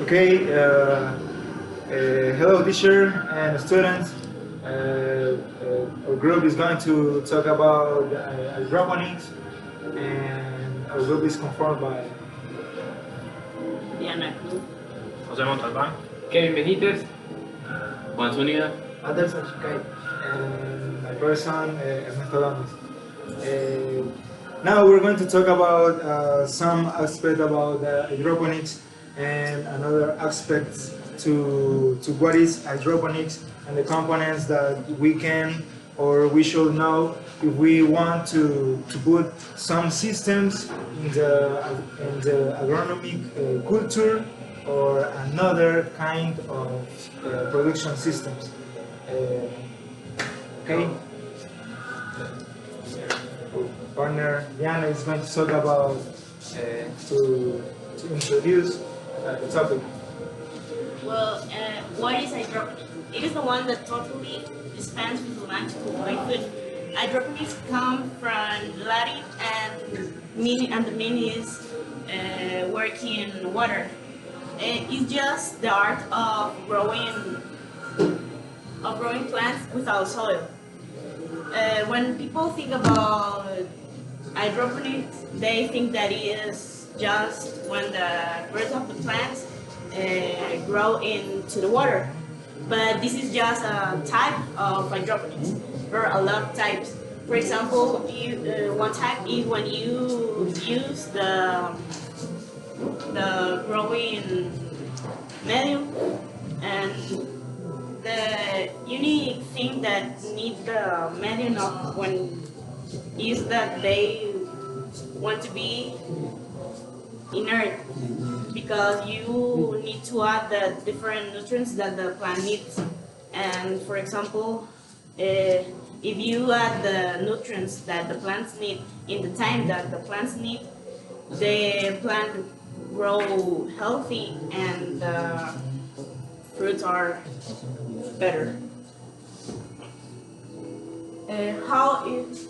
Okay, hello teacher and students. Our group is going to talk about hydroponics, and our group is conformed by Diana Cruz, José Montalbán, Kevin Benítez, Juan Zúñiga. Anderson Shikai, and my person Ernesto Lamas. Now we're going to talk about some aspect about hydroponics and another aspects to what is hydroponics and the components that we can or we should know if we want to put some systems in the agronomic culture or another kind of production systems. Okay. Partner Diana is going to talk about to introduce the topic. well, what is hydroponics? It is the one that totally dispenses with the land to cultivate food. Hydroponics come from Latin and the meaning is working in water. It's just the art of growing plants without soil. When people think about hydroponics, they think that it is just when the roots of the plants grow into the water. But this is just a type of hydroponics. There are a lot of types. For example, one type is when you use the growing medium, and the unique thing that needs the medium of when is that they want to be inert, because you need to add the different nutrients that the plant needs. And for example, if you add the nutrients that the plants need in the time that the plants need, the plant grow healthy and the fruits are better. How is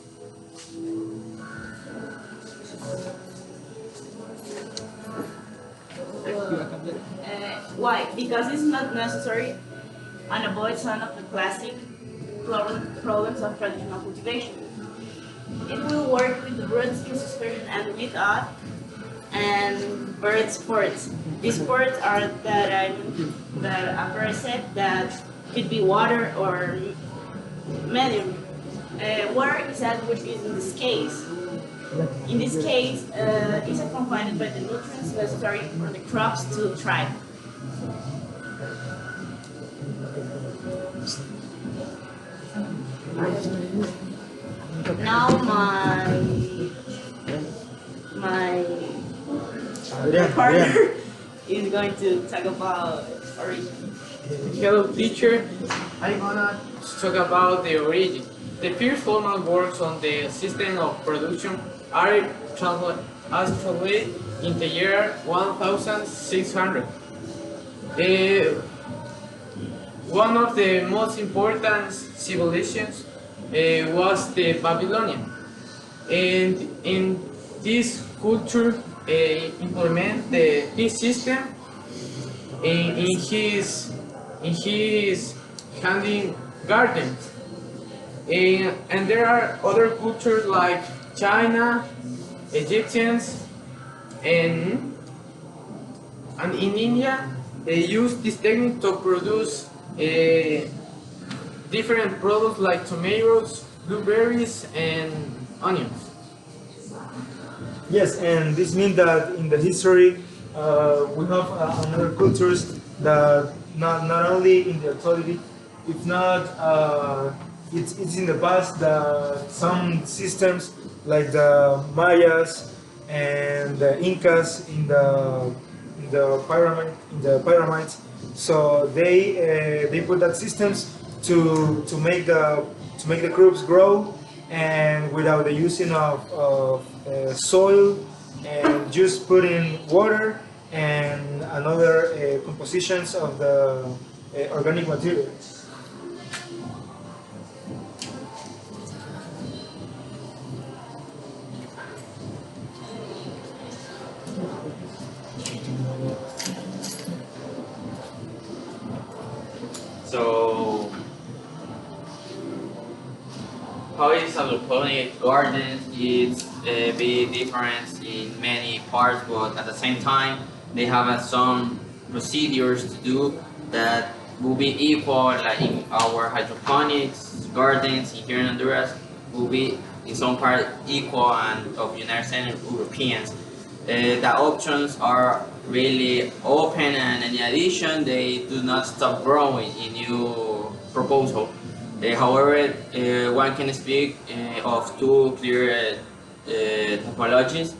why? Because it's not necessary and avoid some of the classic problems of traditional cultivation. It will work with the root dispersion and with earth and bird sports. These sports are that a parasite that could be water or medium. Water is that which is in this case. In this case, is accompanied by the nutrients necessary for the crops to thrive. Now my partner is going to talk about origin. Hello teacher, I'm gonna talk about the origin. The first formal works on the system of production are translated in the year 1600. One of the most important civilizations was the Babylonian, and in this culture implement this system in his handling gardens. And there are other cultures like China, Egyptians, and in India they use this technique to produce different products like tomatoes, blueberries, and onions. Yes, and this means that in the history we have another cultures that not only in the actuality, if not it's in the past that some systems like the Mayas and the Incas in the pyramids, so they put that systems to make the crops grow and without the using of soil, and just putting water and another compositions of the organic material. how is hydroponic gardens is be different in many parts, but at the same time they have some procedures to do that will be equal. Like in our hydroponics gardens in here in Honduras, will be in some part equal and of United States and Europeans. The options are really open, and in addition, they do not stop growing in new proposal. However, one can speak of two clear topologies,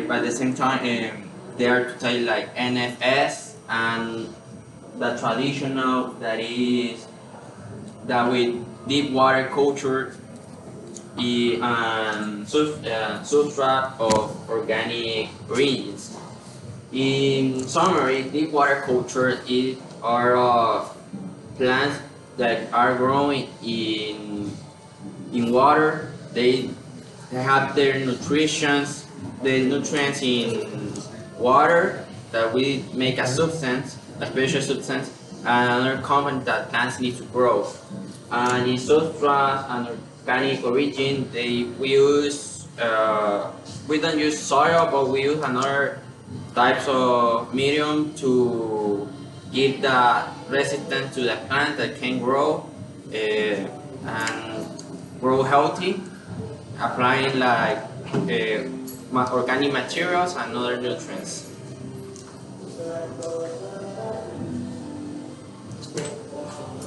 but at the same time, they are totally like NFS and the traditional that is that with deep water culture and substrate of organic origins. In summary, deep water culture is are plants that are growing in water. They have their the nutrients in water that we make a substance, a special substance, and another component that plants need to grow. And in substrate and organic origin, we don't use soil, but we use another types of medium to give the resistance to the plant that can grow and grow healthy, applying like organic materials and other nutrients.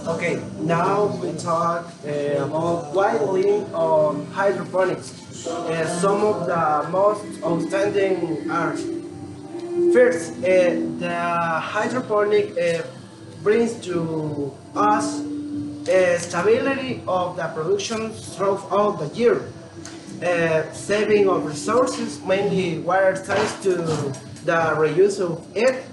Okay, now we talk about widely on hydroponics. Some of the most outstanding are first, the hydroponic brings to us stability of the production throughout the year, saving of resources, mainly water thanks to the reuse of it,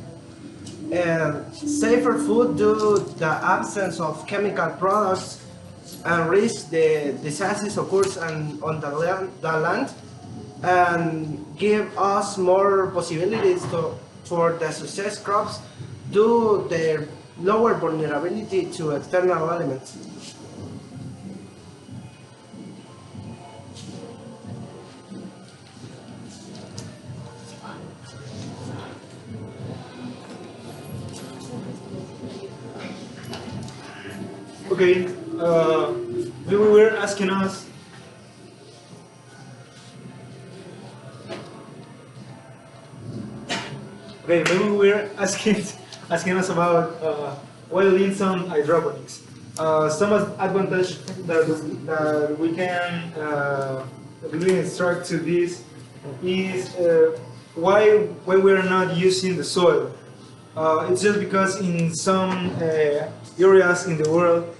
and safer food due to the absence of chemical products and risk the diseases occurs on the land and give us more possibilities for the success crops due to their lower vulnerability to external elements. Okay, we were asking us. Okay, maybe we were asking us about oil in some hydroponics. Some advantage that we can really instruct to this is why we're not using the soil. It's just because in some areas in the world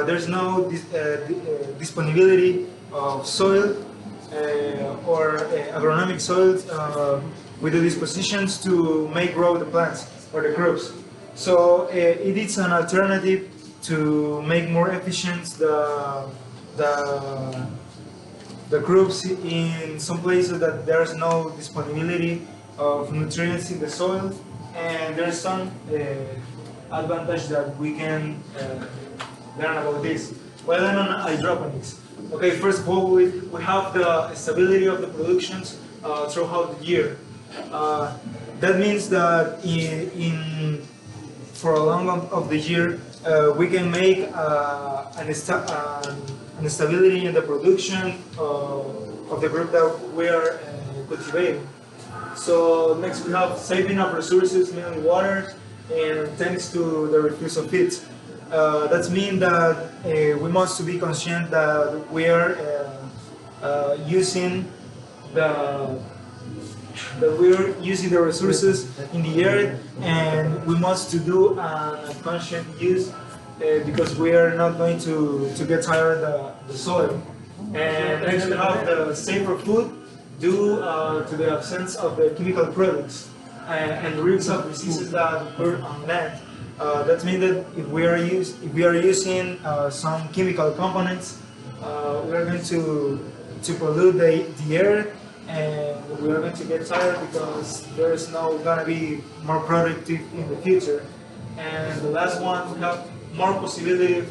there's no disponibility of soil or agronomic soils with the dispositions to make grow the plants or the crops. So it is an alternative to make more efficient the crops in some places that there's no disponibility of nutrients in the soil, and there's some advantage that we can learn about this. Well, then on hydroponics. Okay, first of all, we have the stability of the productions throughout the year. That means that for a long of the year, we can make an stability in the production of the group that we are cultivating. So next we have saving of resources, mainly water, and thanks to the refuse of heat. That means that we must be conscious that we are using the resources in the earth, and we must to do a conscious use because we are not going to get tired the soil. And next we have the safer food due to the absence of the chemical products and risks of diseases that occur on land. That means that if we are using some chemical components, we are going to pollute the earth, and we are going to get tired because there is no gonna be more productive in the future. And the last one, we have more possibility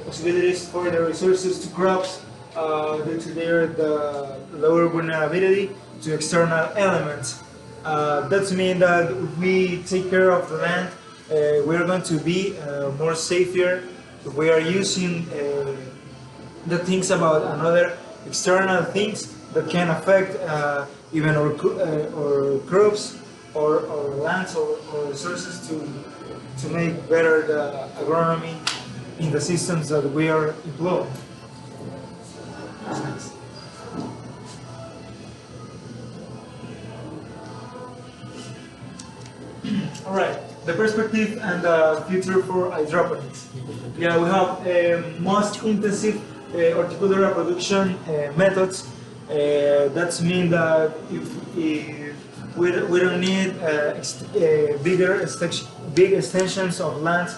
possibilities for the resources to crops due to the lower vulnerability to external elements. That means that if we take care of the land, we're going to be more safer. We are using the things about another external things that can affect even our crops or lands or resources to make better the agronomy in the systems that we are employing. All right, the perspective and the future for hydroponics. Yeah, we have most intensive horticultural production methods. That means that if we don't need big extensions of land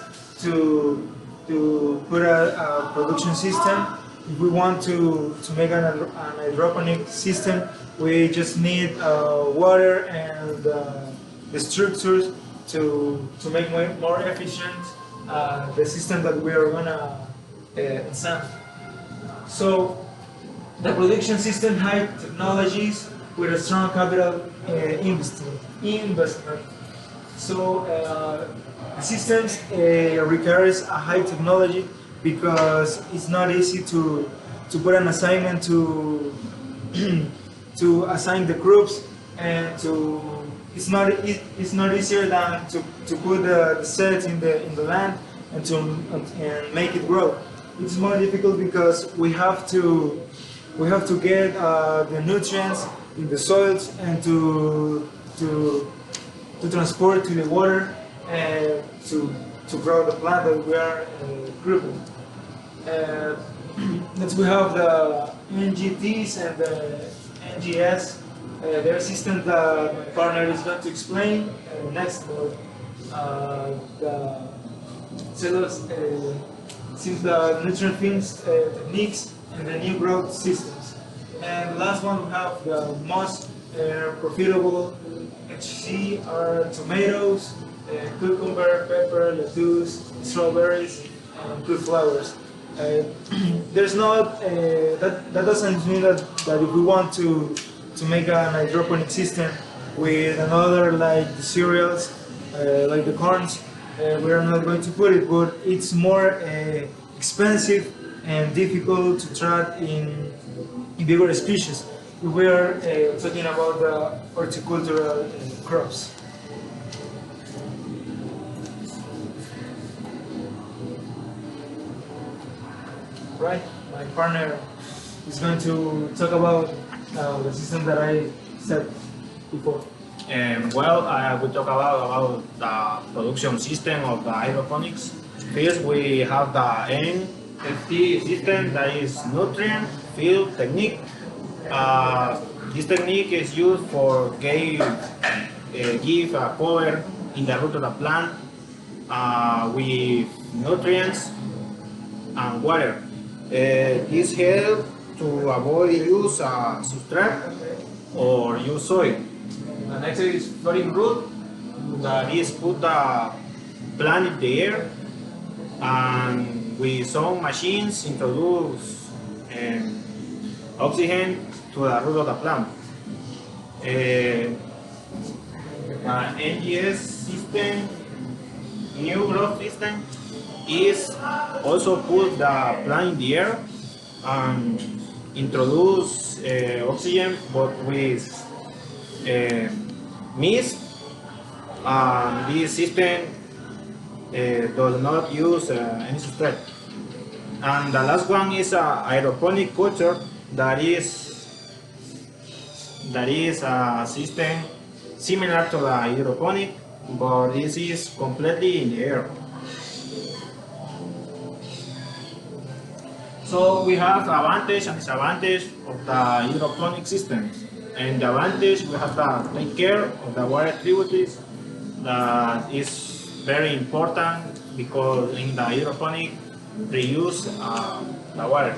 to put a production system. If we want to make an hydroponic system, we just need water and the structures to make more efficient the system that we are gonna send. So the production system high technologies with a strong capital investment. So the systems requires a high technology because it's not easy to put an assignment to to assign the groups and to it's not easier than to put the seeds in the land and make it grow. It's more difficult because we have to get the nutrients in the soils and to transport to the water and to grow the plant that we are grouping. Next we have the NGTs and the NGS. Their system that my partner is going to explain. Next, the cellulose since the nutrient films techniques and the new growth systems. And the last one we have the most profitable HC are tomatoes, cucumber, pepper, lettuce, strawberries, and fruit flowers. There's not that doesn't mean that if we want to make an hydroponic system with another like the cereals, like the corns, we are not going to put it, but it's more expensive and difficult to track in bigger species. We are talking about the horticultural crops. Right, my partner is going to talk about the system that I said before. Well, I will talk about the production system of the hydroponics. First, we have the NFT system, that is nutrient field technique. This technique is used for give a cover in the root of the plant with nutrients and water. This helps to avoid use substrate or use soil. The next is floating root, that is put the plant in the air, and with some machines introduce oxygen to the root of the plant. The NGS system, new growth system, is also put the plant in the air and introduce oxygen, but with mist. This system does not use any substrate. And the last one is a aeroponic culture, that is a system similar to the hydroponic, but this is completely in the air. So we have advantage and disadvantage of the hydroponic system. And the advantage, we have to take care of the water tributaries. That is very important because in the hydroponic reuse the water.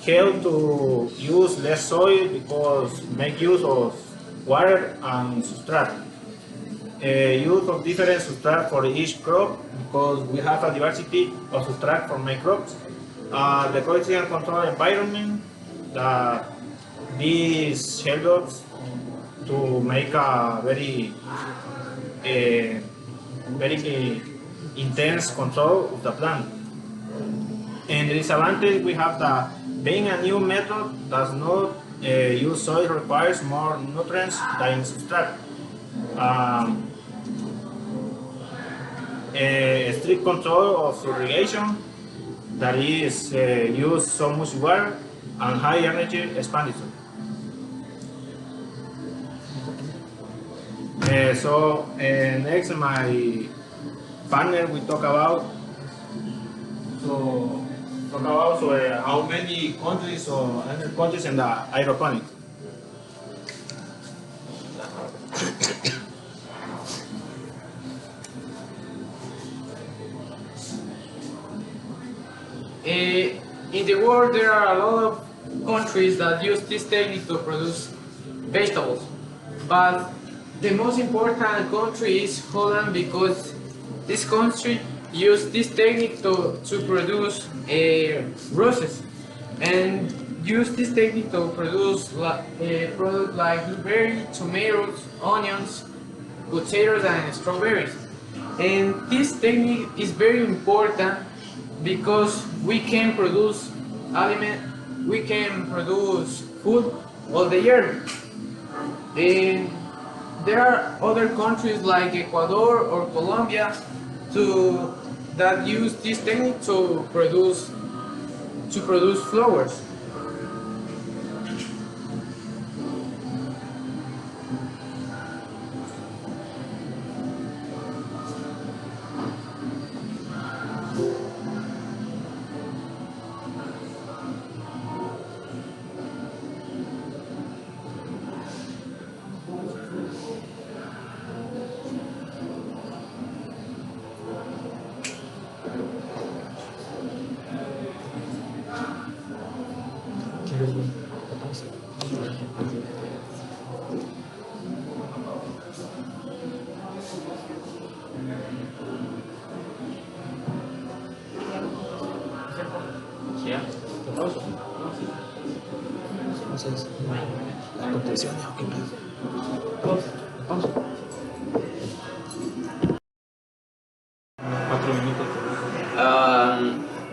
Help to use less soil because make use of water and substrate. use of different substrate for each crop because we have a diversity of substrate for my crops. The quality and control environment that these help us to make a very intense control of the plant. And the disadvantage we have that being a new method does not use soil requires more nutrients than substrate. A strict control of irrigation that is use so much water and high energy expenditure. Next my partner we talk about how many countries or other countries in the hydroponics. In the world, there are a lot of countries that use this technique to produce vegetables, but the most important country is Holland because this country uses this technique to produce roses and use this technique to produce products like blueberries, tomatoes, onions, potatoes, and strawberries. And this technique is very important because we can produce food all the year. And there are other countries like Ecuador or Colombia that use this technique to produce flowers.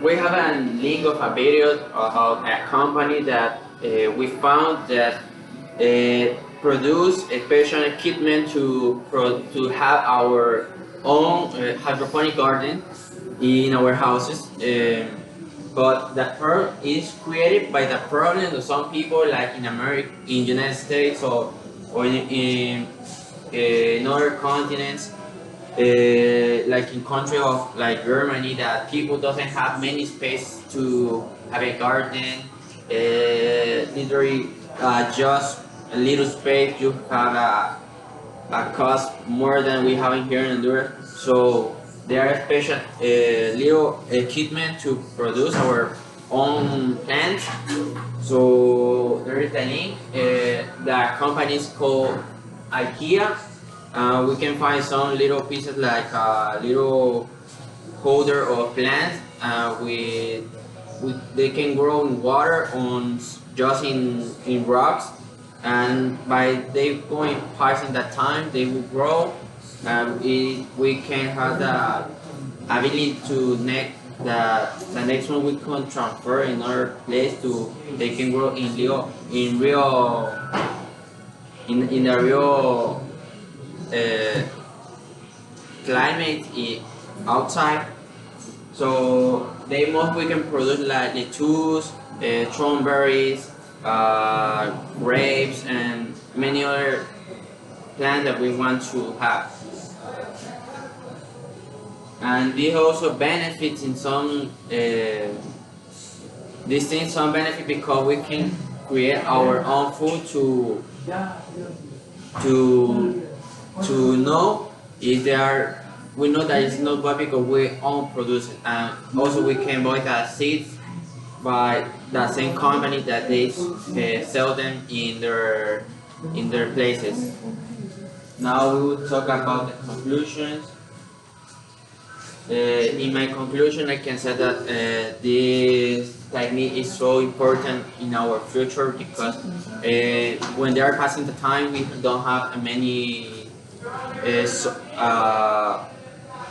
We have a link of a video about a company that we found that produce a special equipment to have our own hydroponic garden in our houses. But that problem is created by the problem of some people, like in America, in United States, or in other continents, like in country of like Germany, that people doesn't have many space to have a garden. Literally, just a little space, you have a cost more than we have in here in Honduras. So there are special little equipment to produce our own plants. So there is a link. The company is called IKEA. We can find some little pieces like a little holder of plants. They can grow in water just in rocks, and by they going passing that time, they will grow. We can have the ability to the next one we can transfer in other place to they can grow in the real climate outside. So we can produce like lettuce, strawberries, grapes, and many other plants that we want to have. And this also benefits in some these things some benefit because we can create our own food to know if they are. We know that it's not bad because we own produce it, and also we can buy the seeds by the same company that they sell them in their places. Now we will talk about the conclusions. In my conclusion, I can say that this technique is so important in our future because when they are passing the time, we don't have many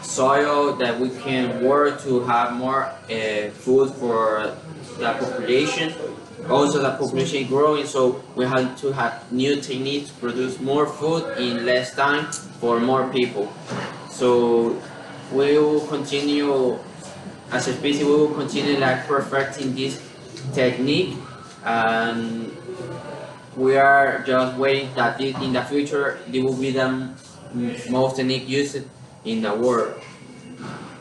soil that we can work to have more food for the population. Also, the population is growing, so we have to have new techniques to produce more food in less time for more people. So we will continue, as a species, we will continue like perfecting this technique, and we are just waiting that in the future it will be the most technique used in the world.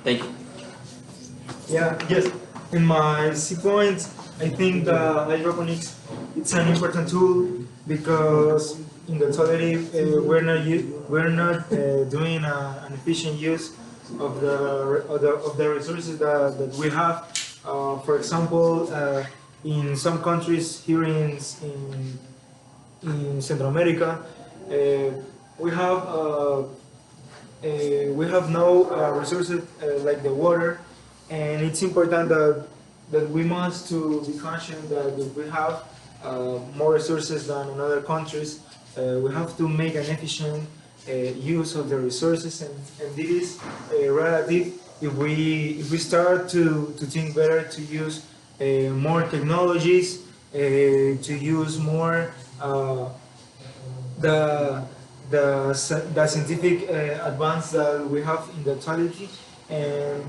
Thank you. Yeah, yes. In my C point, I think the hydroponics it's an important tool because in the totality we're not doing an efficient use of the resources that we have. For example, in some countries here in Central America, we have no resources like the water, and it's important that we must to be conscious that if we have more resources than in other countries, we have to make an efficient use of the resources, and this is relative if we start to think better to use more technologies, to use more the scientific advance that we have in the totality, and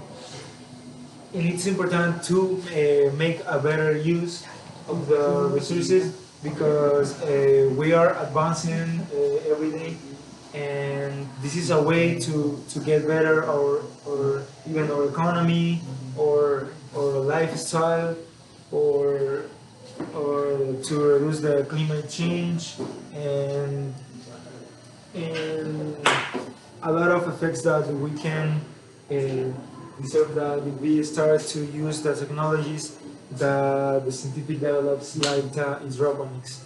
it's important to make a better use of the resources because we are advancing every day, and this is a way to get better or even our economy or lifestyle or to reduce the climate change and a lot of effects that we can deserve that if we start to use the technologies that the scientific develops like hydroponics.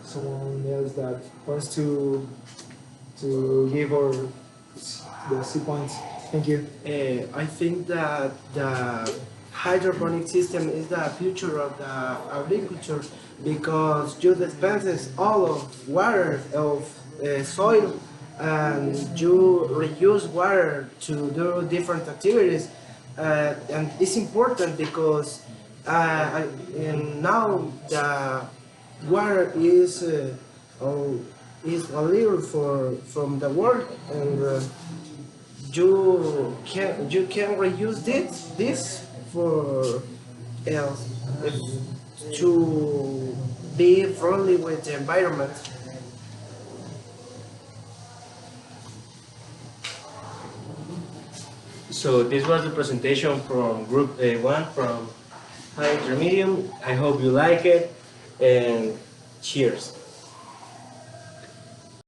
Someone else that wants to give the C points. Thank you. I think that the hydroponic system is the future of the agriculture because you dispenses all of water of soil and you reuse water to do different activities, and it's important because now the water is a little from the world, and you can reuse this for to be friendly with the environment. So this was the presentation from Group 1 from High Intermediate. I hope you like it, and cheers.